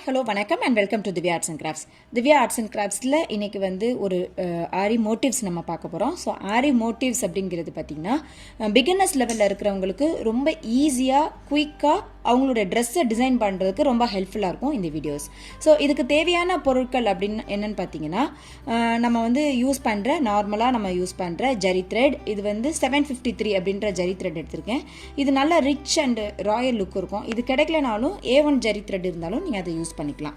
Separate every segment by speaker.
Speaker 1: hello, vanakkam and welcome to Dhivya Arts and Crafts. Dhivya Arts and Crafts la இன்னைக்கு வந்து ஒரு ஆரி motifs நம்ம பார்க்க போறோம். So ஆரி motifs அப்படிங்கிறது பாத்தீங்கன்னா beginners levelல இருக்கிறவங்களுக்கு ரொம்ப ஈஸியா குயிக்கா அவங்களோட Dress-ஐ டிசைன் பண்றதுக்கு ரொம்ப ஹெல்ப்ஃபுல்லா இருக்கும் இந்த வீடியோஸ். So இதுக்கு தேவையான பொருட்கள் அப்படின என்னன்னு பாத்தீங்கன்னா நம்ம வந்து யூஸ் பண்ற நார்மலா நம்ம யூஸ் பண்ற ஜரி thread இது வந்து 753 அப்படிங்கற ஜரி thread எடுத்துர்க்கேன். இது நல்ல ரிச் அண்ட் ராயல் லுக் இருக்கும். இது கிடைக்கலனாலும் A1 ஜரி thread இருந்தாலும் நீங்க அதை யூஸ் பண்ணிக்கலாம்.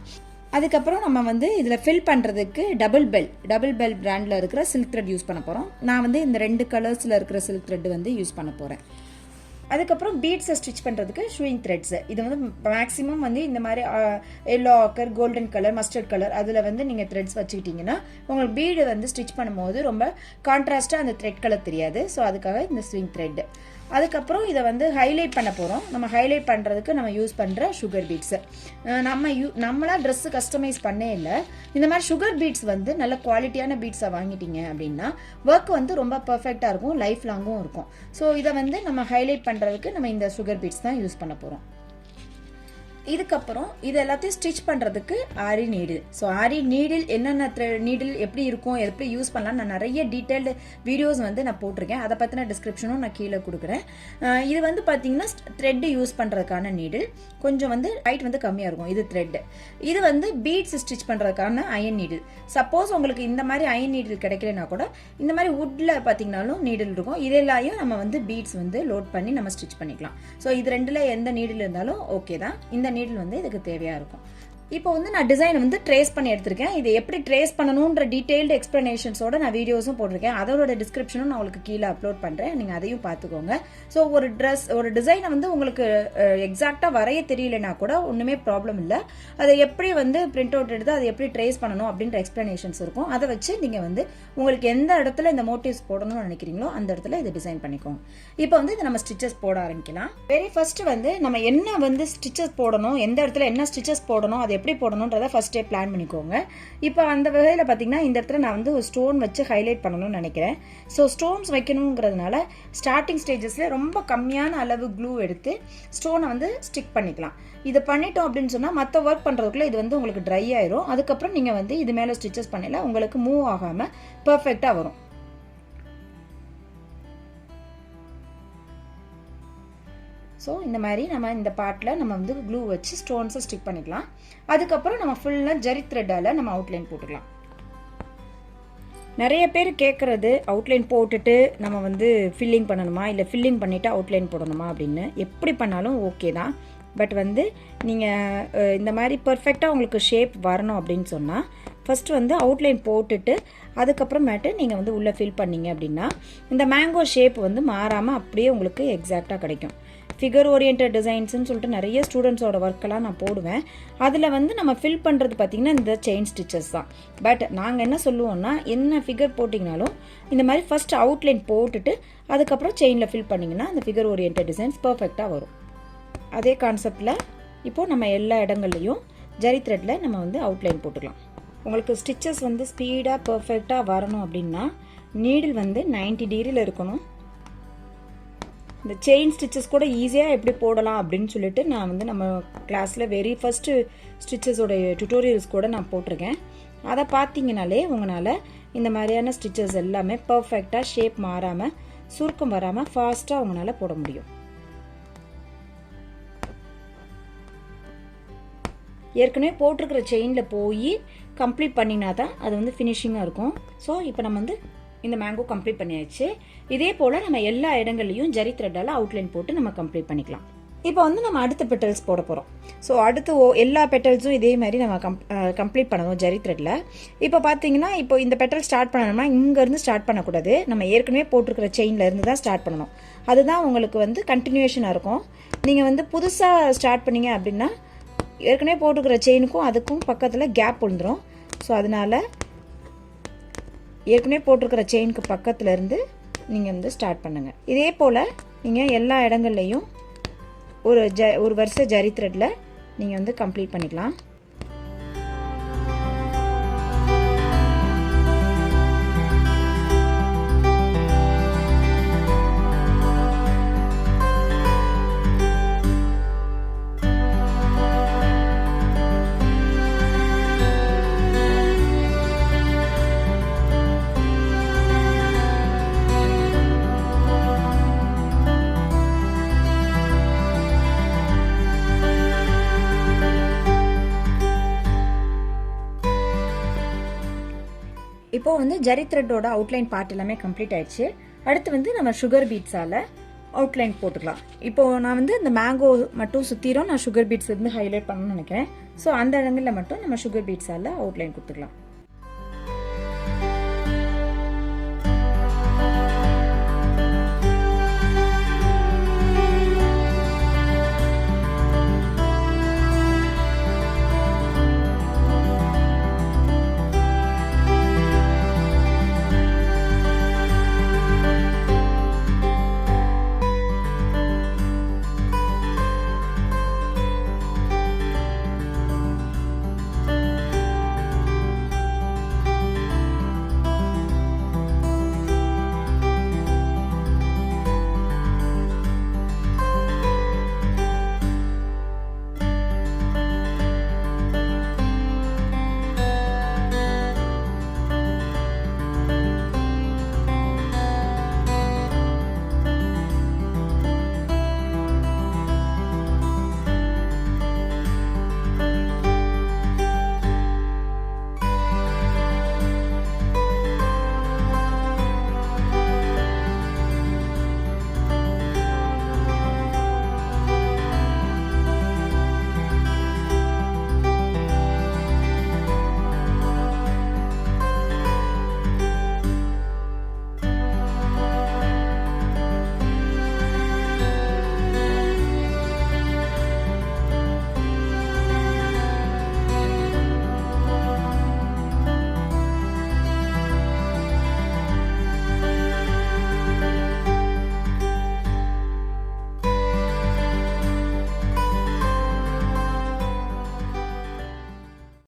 Speaker 1: அதுக்கு அப்புறம் நம்ம வந்து இதுல ஃபில் பண்றதுக்கு டபுள் பெல் பிராண்ட்ல இருக்கிற silk thread யூஸ் பண்ண போறோம். நான் வந்து இந்த ரெண்டு கலர்ஸ்ல இருக்கிற silk thread வந்து யூஸ் பண்ண போறேன். அதுக்கு அப்புறம் பீட்ஸ் ஸ்டிட்ச் பண்றதுக்கு ஷூயிங் threads. இது வந்து மேக்ஸिमम வந்து இந்த மாதிரி yellow ochre, golden color, mustard color அதுல வந்து நீங்க threads வச்சிட்டீங்கன்னா உங்களுக்கு பீட் வந்து ஸ்டிட்ச் பண்ணும்போது ரொம்ப கான்ட்ராஸ்டா அந்த thread கலர் தெரியாது. சோ அதுக்காக இந்த ஸ்விங் thread. அதுக்கு அப்புறம் இத வந்து ஹைலைட் பண்ண போறோம். நம்ம ஹைலைட் பண்றதுக்கு நம்ம யூஸ் பண்ற சுகர் பீட்ஸ். நம்மளா Dress கஸ்டமைஸ் பண்ணே இல்ல. இந்த மாதிரி சுகர் பீட்ஸ் வந்து நல்ல குவாலிட்டியான பீட்ஸா வாங்கிட்டீங்க அப்படினா வர்க் வந்து ரொம்ப பெர்ஃபெக்ட்டா இருக்கும், லைஃப் லாங்கும் இருக்கும். சோ இத வந்து நம்ம ஹைலைட் பண்றதுக்கு நம்ம இந்த சுகர் பீட்ஸ் தான் யூஸ் பண்ண போறோம். இதுக்கு அப்புறம் இது எல்லாத்தையும் ஸ்டிட்ச் பண்றதுக்கு ஆரி நீடில். சோ ஆரி நீடில் என்னென்ன நீடில் எப்படி இருக்கும், எப்படி யூஸ் பண்ணலாம் நான் நிறைய டீடைல்டு வீடியோஸ் வந்து நான் போட்டுருக்கேன். அத பத்தின டிஸ்கிரிப்ஷனும் நான் கீழ கொடுக்கிறேன். இது வந்து பாத்தீங்கன்னா thread யூஸ் பண்றதுக்கான நீடில். கொஞ்சம் வந்து ஹைட் வந்து கம்மியா இருக்கும். இது thread. இது வந்து பீட்ஸ் ஸ்டிட்ச் பண்றதுக்கான அயன் நீடில். சப்போஸ் உங்களுக்கு இந்த மாதிரி அயன் நீடில் கிடைக்கலனா கூட இந்த மாதிரி வுட்ல பாத்தீங்கனாலும் நீடில் இருக்கும். இதெல்லாம் நம்ம வந்து பீட்ஸ் வந்து லோட் பண்ணி நம்ம ஸ்டிட்ச் பண்ணிக்கலாம். சோ இது ரெண்டுல எந்த நீடில் இருந்தாலும் ஓகே தான். இந்த நீடில் வந்து இதுக்கு தேவையா இருக்கும். இப்போ வந்து நான் டிசைன் வந்து ட்ரேஸ் பண்ணி எடுத்துர்க்கேன். இது எப்படி ட்ரேஸ் பண்ணனும்ன்ற டீடைல்டு எக்ஸ்பிளனேஷன்ஸோட நான் வீடியோஸும் போட்டுருக்கேன். அதோட டிஸ்கிரிப்ஷனும் நான் உங்களுக்கு கீழ அப்லோட் பண்றேன். நீங்க அதையும் பாத்துக்கோங்க. சோ ஒரு டிசைனை வந்து உங்களுக்கு எக்ஸாக்ட்டா வரைய தெரியலனா கூட ஒண்ணுமே ப்ராப்ளம் இல்ல. அதை எப்படி வந்து பிரிண்ட் அவுட் எடுத்து அதை எப்படி ட்ரேஸ் பண்ணனும் அப்படிங்கற எக்ஸ்பிளனேஷன்ஸ் இருக்கும். அதை வச்சு நீங்க வந்து உங்களுக்கு எந்த இடத்துல இந்த மோட்டிவ்ஸ் போடணும்னு நினைக்கிறீங்களோ அந்த இடத்துல இத டிசைன் பண்ணிக்கோங்க. இப்போ வந்து இத நம்ம ஸ்டிச்சஸ் போட ஆரம்பிக்கலாம். வெரி ஃபர்ஸ்ட் வந்து நம்ம என்ன வந்து ஸ்டிச்சஸ் போடணும், எந்த இடத்துல என்ன ஸ்டிச்சஸ் போடணும், எப்படி போடணும்ன்றத ஃபர்ஸ்டே பிளான் பண்ணிக்கோங்க. இப்போ அந்த வகையில பாத்தீங்கன்னா இந்த இடத்துல நான் வந்து ஒரு ஸ்டோன் வச்சு ஹைலைட் பண்ணனும்னு நினைக்கிறேன். சோ ஸ்டோன்ஸ் வைக்கணும்ங்கிறதுனால ஸ்டார்டிங் ஸ்டேஜஸ்ல ரொம்ப கம்மியான அளவு க்ளூ எடுத்து ஸ்டோனை வந்து ஸ்டிக் பண்ணிக்கலாம். இத பண்ணிட்டோம் அப்படினு சொன்னா மத்த வர்க் பண்றதுக்குள்ள இது வந்து உங்களுக்கு ட்ரை ஆயிரும். அதுக்கு அப்புறம் நீங்க வந்து இது மேல ஸ்டிச்சஸ் பண்ணல உங்களுக்கு மூவ் ஆகாம பெர்ஃபெக்ட்டா வரும். சோ இந்த மாதிரி நம்ம இந்த பார்ட்ல நம்ம வந்து க்ளூ வச்சு ஸ்டோன்ஸ் ஸ்டிக் பண்ணிக்கலாம். அதுக்கு அப்புறம் நம்ம ஃபுல்லா ஜரி thread-ஆல நம்ம அவுட்லைன் போட்டுக்கலாம். நிறைய பேர் கேக்குறது அவுட்லைன் போட்டுட்டு நம்ம வந்து ஃபில்லிங் பண்ணனுமா இல்ல ஃபில்லிங் பண்ணிட்டு அவுட்லைன் போடணுமா அப்படினு. எப்படி பண்ணாலும் ஓகே தான். பட் வந்து நீங்க இந்த மாதிரி பெர்ஃபெக்ட்டா உங்களுக்கு ஷேப் வரணும் அப்படினு சொன்னா ஃபர்ஸ்ட் வந்து அவுட்லைன் போட்டுட்டு அதுக்கு அப்புறமேட்டு நீங்க வந்து உள்ள ஃபில் பண்ணீங்க அப்படினா இந்த மேங்கோ ஷேப் வந்து மாறாம அப்படியே உங்களுக்கு எக்ஸாக்ட்டா கிடைக்கும். ஃபிகர் ஓரியன்டட் டிசைன்ஸ்னு சொல்லிட்டு நிறைய ஸ்டூடண்ட்ஸோட வர்க்கெல்லாம் நான் போடுவேன். அதில் வந்து நம்ம ஃபில் பண்ணுறது பார்த்தீங்கன்னா இந்த செயின் ஸ்டிச்சஸ் தான். பட் நாங்கள் என்ன சொல்லுவோம்னா என்ன ஃபிகர் போட்டிங்கனாலும் இந்த மாதிரி ஃபர்ஸ்ட் அவுட்லைன் போட்டுட்டு அதுக்கப்புறம் செயினில் ஃபில் பண்ணிங்கன்னா அந்த ஃபிகர் ஓரியன்டட் டிசைன்ஸ் பர்ஃபெக்டாக வரும். அதே கான்செப்டில் இப்போது நம்ம எல்லா இடங்கள்லையும் ஜரி த்ரெட்டில் நம்ம வந்து அவுட்லைன் போட்டுக்கலாம். உங்களுக்கு ஸ்டிச்சஸ் வந்து ஸ்பீடாக பர்ஃபெக்டாக வரணும் அப்படின்னா நீடில் வந்து 90 டிகிரியில் இருக்கணும். இந்த செயின் ஸ்டிச்சஸ் கூட ஈஸியாக எப்படி போடலாம் அப்படின்னு சொல்லிட்டு நான் வந்து நம்ம கிளாஸில் வெரி ஃபர்ஸ்ட் ஸ்டிச்சஸோட டியூட்டோரியல்ஸ் கூட நான் போட்டிருக்கேன். அதை பார்த்தீங்கனாலே உங்களால் இந்த மாதிரியான ஸ்டிச்சஸ் எல்லாமே பர்ஃபெக்டாக ஷேப் மாறாமல் சுருக்கம் வராமல் ஃபாஸ்ட்டாக உங்களால் போட முடியும். ஏற்கனவே போட்டிருக்கிற செயினில் போய் கம்ப்ளீட் பண்ணினா தான் அது வந்து ஃபினிஷிங்காக இருக்கும். ஸோ இப்போ நம்ம வந்து இந்த மேங்கோ கம்ப்ளீட் பண்ணியாச்சு. இதே போல நம்ம எல்லா இடங்கள்லையும் ஜரி thread-ஆல அவுட்லைன் போட்டு நம்ம கம்ப்ளீட் பண்ணிக்கலாம். இப்போ வந்து நம்ம அடுத்த பெட்டல்ஸ் போட போறோம். ஸோ அடுத்து எல்லா பெட்டல்ஸும் இதே மாதிரி நம்ம கம்ப்ளீட் பண்ணணும் ஜரி thread-ல. இப்போ பார்த்தீங்கன்னா இப்போ இந்த பெட்டல் ஸ்டார்ட் பண்ணணும்னா இங்கேருந்து ஸ்டார்ட் பண்ணக்கூடாது. நம்ம ஏற்கனவே போட்டிருக்கிற செயின்ல இருந்து தான் ஸ்டார்ட் பண்ணணும். அதுதான் உங்களுக்கு வந்து கண்டினியூஷனாக இருக்கும். நீங்கள் வந்து புதுசாக ஸ்டார்ட் பண்ணீங்க அப்படின்னா ஏற்கனவே போட்டிருக்கிற செயினுக்கும் அதுக்கும் பக்கத்தில் கேப் விழுந்துடும். ஸோ அதனால ஏற்கனவே போட்டிருக்கிற செயினுக்கு பக்கத்துல இருந்து நீங்க வந்து ஸ்டார்ட் பண்ணுங்க. இதே போல நீங்க எல்லா இடங்கள்லையும் ஒரு வரிசை ஜரி thread-ல நீங்க வந்து கம்ப்ளீட் பண்ணிக்கலாம். இப்போ வந்து ஜரி த்ரெட்டோட அவுட்லைன் பார்ட் எல்லாமே கம்ப்ளீட் ஆயிடுச்சு. அடுத்து வந்து நம்ம சுகர் பீட்ஸால் அவுட்லைன் போட்டுக்கலாம். இப்போது நான் வந்து இந்த மேங்கோ மட்டும் சுற்றிரும் நான் சுகர் பீட்ஸ் வந்து ஹைலைட் பண்ணணும்னு நினைக்கிறேன். ஸோ அந்த இடங்களில் மட்டும் நம்ம சுகர் பீட்ஸால் அவுட்லைன் கொடுத்துக்கலாம்.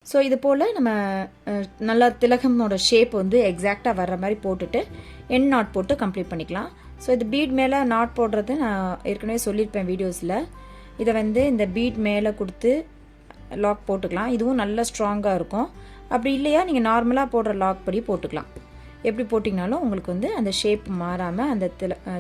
Speaker 1: ஸோ இது போல் நம்ம நல்லா திலகமோட ஷேப் வந்து எக்ஸாக்டாக வர்ற மாதிரி போட்டுட்டு எண்ட் நாட் போட்டு கம்ப்ளீட் பண்ணிக்கலாம். ஸோ இது பீட் மேலே நாட் போடுறது நான் ஏற்கனவே சொல்லியிருப்பேன் வீடியோஸில். இதை வந்து இந்த பீட் மேலே கொடுத்து லாக் போட்டுக்கலாம். இதுவும் நல்லா ஸ்ட்ராங்காக இருக்கும். அப்படி இல்லையா நீங்கள் நார்மலாக போடுற லாக் படி போட்டுக்கலாம். எப்படி போட்டிங்கனாலும் உங்களுக்கு வந்து அந்த ஷேப் மாறாமல் அந்த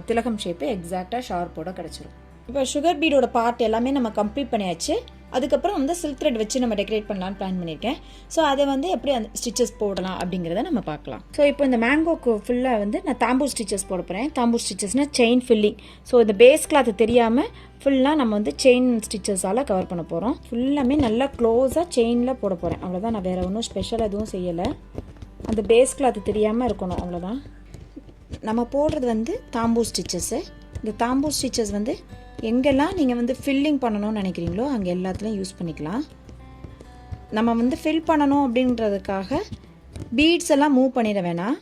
Speaker 1: திலகம் ஷேப்பு எக்ஸாக்டாக ஷார்ப்போட கிடச்சிரும். இப்போ சுகர் பீடோட பார்ட் எல்லாமே நம்ம கம்ப்ளீட் பண்ணியாச்சு. அதுக்கப்புறம் வந்து சில்க் த்ரெட் வச்சு நம்ம டெக்கரேட் பண்ணலான்னு பிளான் பண்ணியிருக்கேன். ஸோ அதை வந்து எப்படி அந்த ஸ்டிச்சஸ் போடலாம் அப்படிங்கிறத நம்ம பார்க்கலாம். ஸோ இப்போ இந்த மேங்கோக்கு ஃபுல்லாக வந்து நான் தாம்பூர் ஸ்டிச்சஸ் போட போகிறேன். தாம்பூர் ஸ்டிச்சஸ்னால் செயின் ஃபில்லிங். ஸோ இந்த பேஸ் கிளாத் தெரியாமல் ஃபுல்லாக நம்ம வந்து செயின் ஸ்டிச்சஸால் கவர் பண்ண போகிறோம். ஃபுல்லாமே நல்லா க்ளோஸாக செயினில் போட போகிறேன். அவ்வளோதான். நான் வேறு ஒன்றும் ஸ்பெஷல் எதுவும் செய்யலை. அந்த பேஸ் கிளாத் தெரியாமல் இருக்கணும், அவ்வளோதான். நம்ம போடுறது வந்து தாம்பூர் ஸ்டிச்சஸ்ஸு. இந்த தாம்பூர் ஸ்டிச்சஸ் வந்து எங்கெல்லாம் நீங்கள் வந்து ஃபில்லிங் பண்ணணும்னு நினைக்கிறீங்களோ அங்கே எல்லாத்துலேயும் யூஸ் பண்ணிக்கலாம். நம்ம வந்து ஃபில் பண்ணணும் அப்படின்றதுக்காக பீட்ஸ் எல்லாம் மூவ் பண்ணிட வேணாம்.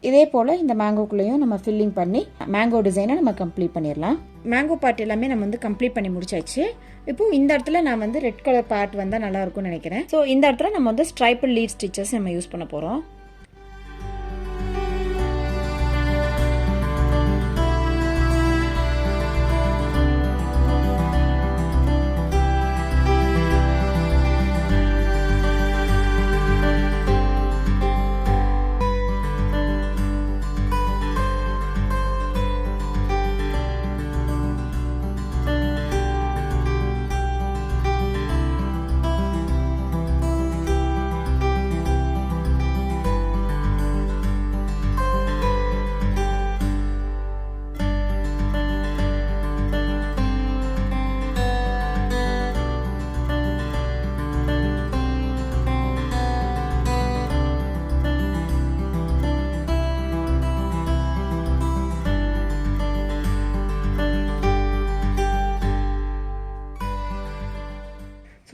Speaker 1: இதே போல் இந்த மேங்கோக்குள்ளேயும் நம்ம ஃபில்லிங் பண்ணி மேங்கோ டிசைனை நம்ம கம்ப்ளீட் பண்ணிடலாம். மேங்கோ பார்ட் எல்லாமே நம்ம வந்து கம்ப்ளீட் பண்ணி முடிச்சாச்சு. இப்போ இந்த இடத்துல நான் வந்து ரெட் கலர் பார்ட் வந்தால் நல்லா இருக்கும்னு நினைக்கிறேன். ஸோ இந்த இடத்துல நம்ம வந்து ஸ்ட்ரைபிள் லீட் ஸ்டிச்சஸ் நம்ம யூஸ் பண்ண போகிறோம்.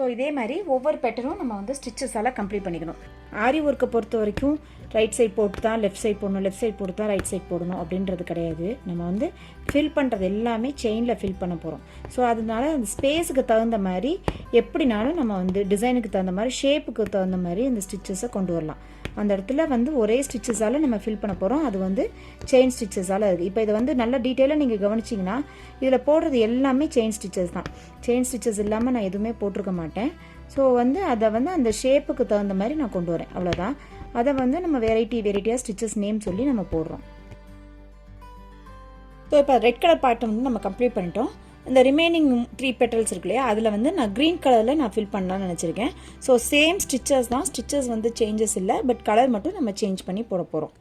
Speaker 1: ஸோ இதே மாதிரி ஒவ்வொரு பேட்டர்னும் நம்ம வந்து ஸ்டிச்சஸால் கம்ப்ளீட் பண்ணிக்கணும். ஆரி ஒர்க்கை பொறுத்த வரைக்கும் ரைட் சைட் போட்டு தான் லெஃப்ட் சைட் போடணும், லெஃப்ட் சைட் போட்டு தான் ரைட் சைட் போடணும் அப்படின்றது கிடையாது. நம்ம வந்து ஃபில் பண்ணுறது எல்லாமே செயினில் ஃபில் பண்ண போகிறோம். ஸோ அதனால அந்த ஸ்பேஸுக்கு தகுந்த மாதிரி எப்படினாலும் நம்ம வந்து டிசைனுக்கு தகுந்த மாதிரி ஷேப்புக்கு தகுந்த மாதிரி இந்த ஸ்டிச்சஸை கொண்டு வரலாம். அந்த இடத்துல வந்து ஒரே ஸ்டிச்சஸால் நம்ம ஃபில் பண்ண போகிறோம். அது வந்து செயின் ஸ்டிச்சஸால் இருக்குது. இப்போ இதை வந்து நல்ல டீட்டெயிலாக நீங்கள் கவனிச்சிங்கன்னா இதில் போடுறது எல்லாமே செயின் ஸ்டிச்சஸ் தான். செயின் ஸ்டிச்சஸ் இல்லாமல் நான் எதுவுமே போட்டிருக்க மாட்டேன். ஸோ வந்து அதை வந்து அந்த ஷேப்புக்கு தகுந்த மாதிரி நான் கொண்டு வரேன், அவ்வளோதான். அதை வந்து நம்ம வெரைட்டியாக ஸ்டிச்சஸ் நேம் சொல்லி நம்ம போடுறோம். ஸோ இப்போ ரெட் கலர் பார்ட்டை வந்து நம்ம கம்ப்ளீட் பண்ணிட்டோம். இந்த ரிமைனிங் 3 பெட்டல்ஸ் இருக்கு இல்லையா, அதில் வந்து நான் க்ரீன் கலரில் நான் ஃபில் பண்ணலான்னு நினச்சிருக்கேன். ஸோ சேம் ஸ்டிச்சஸ் தான், ஸ்டிச்சஸ் வந்து சேஞ்சஸ் இல்லை, பட் கலர் மட்டும் நம்ம சேஞ்ச் பண்ணி போட போகிறோம்.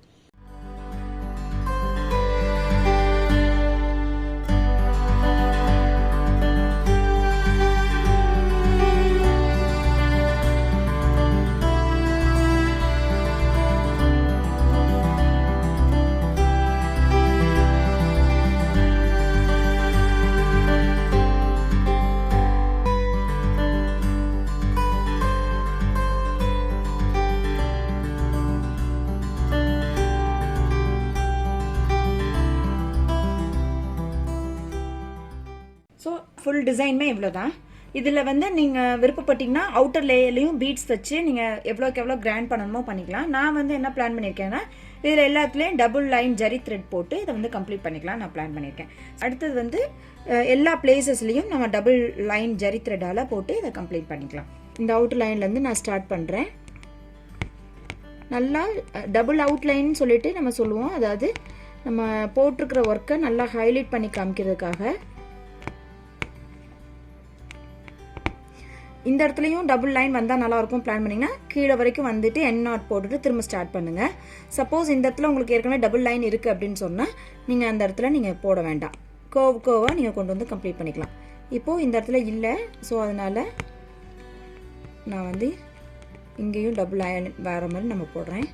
Speaker 1: ஸோ ஃபுல் டிசைனுமே இவ்வளோ தான். இதில் வந்து நீங்கள் விருப்பப்பட்டீங்கன்னா அவுட்டர் லேயர்லையும் பீட்ஸ் வச்சு நீங்கள் எவ்வளோக்கு எவ்வளோ கிராண்ட் பண்ணணுமோ பண்ணிக்கலாம். நான் வந்து என்ன பிளான் பண்ணியிருக்கேன்னா இதில் எல்லாத்துலேயும் டபுள் லைன் ஜரி த்ரெட் போட்டு இதை வந்து கம்ப்ளீட் பண்ணிக்கலாம் நான் பிளான் பண்ணியிருக்கேன். அடுத்தது வந்து எல்லா பிளேசஸ்லேயும் நம்ம டபுள் லைன் ஜரி த்ரெட்டால் போட்டு இதை கம்ப்ளீட் பண்ணிக்கலாம். இந்த அவுட்டர் லைன்லேருந்து நான் ஸ்டார்ட் பண்ணுறேன். நல்லா டபுள் அவுட்லைன் சொல்லிட்டு நம்ம சொல்லுவோம், அதாவது நம்ம போட்டிருக்கிற ஒர்க்கை நல்லா ஹைலைட் பண்ணி காமிக்கிறதுக்காக. இந்த இடத்துலையும் டபுள் லைன் வந்தால் நல்லாயிருக்கும் பிளான் பண்ணிங்கன்னா கீழே வரைக்கும் வந்துட்டு என் நாட் போட்டுட்டு திரும்ப ஸ்டார்ட் பண்ணுங்கள். சப்போஸ் இந்த இடத்துல உங்களுக்கு ஏற்கனவே டபுள் லைன் இருக்குது அப்படின்னு சொன்னால் நீங்கள் அந்த இடத்துல நீங்கள் போட வேண்டாம், கோவாக நீங்கள் கொண்டு வந்து கம்ப்ளீட் பண்ணிக்கலாம். இப்போது இந்த இடத்துல இல்லை, ஸோ அதனால் நான் வந்து இங்கேயும் டபுள் லைன் வேறு மாதிரி நம்ம போடுறேன்.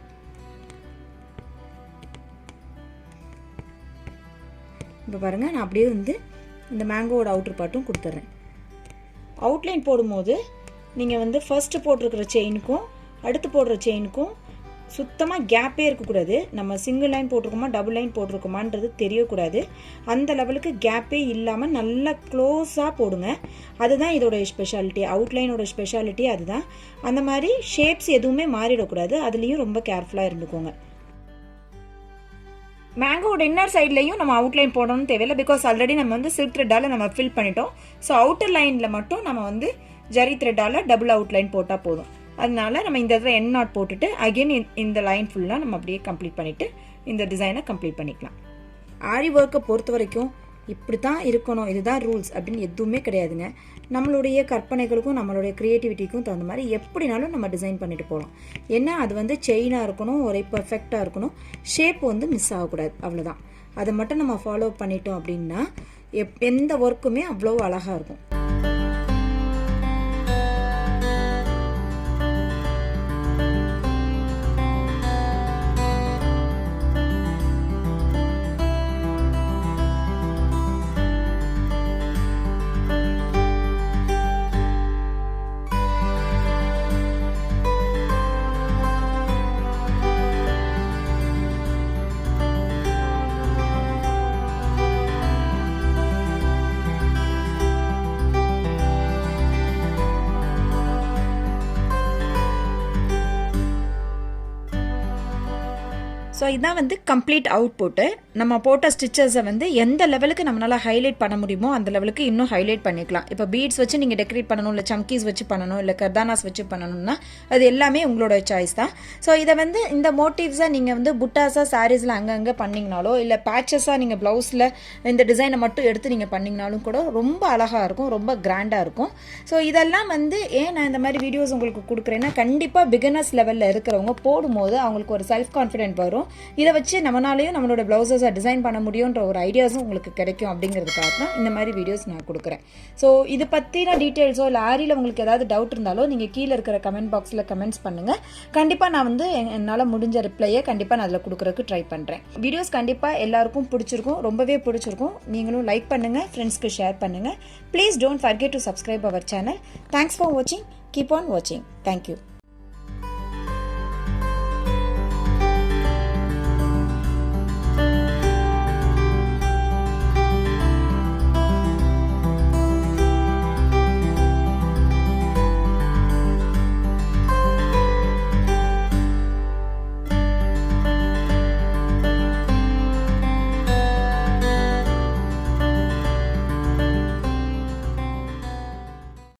Speaker 1: இப்போ பாருங்கள், நான் அப்படியே வந்து இந்த மேங்கோவோட அவுட்டர் பார்ட்டும் கொடுத்துட்றேன். அவுட்லைன் போடும்போது நீங்கள் வந்து ஃபர்ஸ்ட்டு போட்டிருக்கிற செயினுக்கும் அடுத்து போடுற செயினுக்கும் சுத்தமாக கேப்பே இருக்கக்கூடாது. நம்ம சிங்கிள் லைன் போட்டிருக்கோமா டபுள் லைன் போட்டிருக்கோமான்றது தெரியக்கூடாது. அந்த லெவலுக்கு கேப்பே இல்லாமல் நல்லா க்ளோஸாக போடுங்க. அதுதான் இதோட ஸ்பெஷாலிட்டி, அவுட்லைனோட ஸ்பெஷாலிட்டி அதுதான். அந்த மாதிரி ஷேப்ஸ் எதுவுமே மாறிடக்கூடாது, அதுலேயும் ரொம்ப கேர்ஃபுல்லாக இருந்துக்கோங்க. மேங்கோட இன்னர் சைட்லையும் நம்ம அவுட்லைன் போடணும்னு தேவையில்லை, பிகாஸ் ஆல்ரெடி நம்ம வந்து சில்க் த்ரெட்டால் நம்ம ஃபில் பண்ணிட்டோம். ஸோ அவுட்டர் லைனில் மட்டும் நம்ம வந்து ஜரி த்ரெட்டால் டபுள் அவுட்லைன் போட்டால் போதும். அதனால நம்ம இந்த இடத்துல என் நாட் போட்டுட்டு அகெயின் இந்த லைன் ஃபுல்லாக நம்ம அப்படியே கம்ப்ளீட் பண்ணிவிட்டு இந்த டிசைனை கம்ப்ளீட் பண்ணிக்கலாம். ஆரி ஒர்க்கை பொறுத்த வரைக்கும் இப்படி தான் இருக்கணும், இதுதான் ரூல்ஸ் அப்படின்னு எதுவுமே கிடையாதுங்க. நம்மளுடைய கற்பனைகளுக்கும் நம்மளுடைய க்ரியேட்டிவிட்டிக்கும் தகுந்த மாதிரி எப்படினாலும் நம்ம டிசைன் பண்ணிட்டு போகலாம். ஏன்னா அது வந்து செயினாக இருக்கணும், ஒரே பர்ஃபெக்டாக இருக்கணும், ஷேப் வந்து மிஸ் ஆகக்கூடாது, அவ்வளோதான். அதை மட்டும் நம்ம ஃபாலோ பண்ணிட்டோம் அப்படின்னா எந்த ஒர்க்குமே அவ்வளோ அழகாக இருக்கும். ஸோ இதான் வந்து கம்ப்ளீட் அவுட்புட்டு. நம்ம போட்ட ஸ்டிச்சஸை வந்து எந்த லெவலுக்கு நம்மளால் ஹைலைட் பண்ண முடியுமோ அந்த லெவலுக்கு இன்னும் ஹைலைட் பண்ணிக்கலாம். இப்போ பீட்ஸ் வச்சு நீங்கள் டெக்கரேட் பண்ணணும், இல்லை சம்கீஸ் வச்சு பண்ணணும், இல்லை கர்தானாஸ் வச்சு பண்ணணும்னா அது எல்லாமே உங்களோட சாய்ஸ் தான். ஸோ இதை வந்து இந்த மோட்டிவ்ஸை நீங்கள் வந்து புட்டாஸாக சாரீஸில் அங்கங்கே பண்ணிங்கனாலோ, இல்லை பேச்சஸாக நீங்கள் ப்ளவுஸில் இந்த டிசைனை மட்டும் எடுத்து நீங்கள் பண்ணிங்கனாலும் கூட ரொம்ப அழகாக இருக்கும், ரொம்ப கிராண்டாக இருக்கும். ஸோ இதெல்லாம் வந்து ஏன் நான் இந்த மாதிரி வீடியோஸ் உங்களுக்கு கொடுக்குறேன்னா, கண்டிப்பாக பிகினர்ஸ் லெவலில் இருக்கிறவங்க போடும்போது அவங்களுக்கு ஒரு செல்ஃப் கான்ஃபிடென்ட் வரும். இதை வச்சு நம்மளாலையும் நம்மளோட ப்ளவுசஸை புதுசாக டிசைன் பண்ண முடியுன்ற ஒரு ஐடியாஸும் உங்களுக்கு கிடைக்கும் அப்படிங்கிறதுக்காக தான் இந்த மாதிரி வீடியோஸ் நான் கொடுக்குறேன். ஸோ இது பற்றின டீட்டெயில்ஸோ இல்லை ஆரியில் உங்களுக்கு ஏதாவது டவுட் இருந்தாலோ நீங்கள் கீழே இருக்கிற கமெண்ட் பாக்ஸில் கமெண்ட்ஸ் பண்ணுங்கள். கண்டிப்பாக நான் வந்து என்னால் முடிஞ்ச ரிப்ளையை கண்டிப்பாக நான் அதில் கொடுக்குறதுக்கு ட்ரை பண்ணுறேன். வீடியோஸ் கண்டிப்பாக எல்லாருக்கும் பிடிச்சிருக்கும், ரொம்பவே பிடிச்சிருக்கும். நீங்களும் லைக் பண்ணுங்கள், ஃப்ரெண்ட்ஸ்க்கு ஷேர் பண்ணுங்கள். Please don't forget to subscribe our channel. Thanks for வாட்சிங். கீப் ஆன் வாட்சிங். தேங்க்யூ.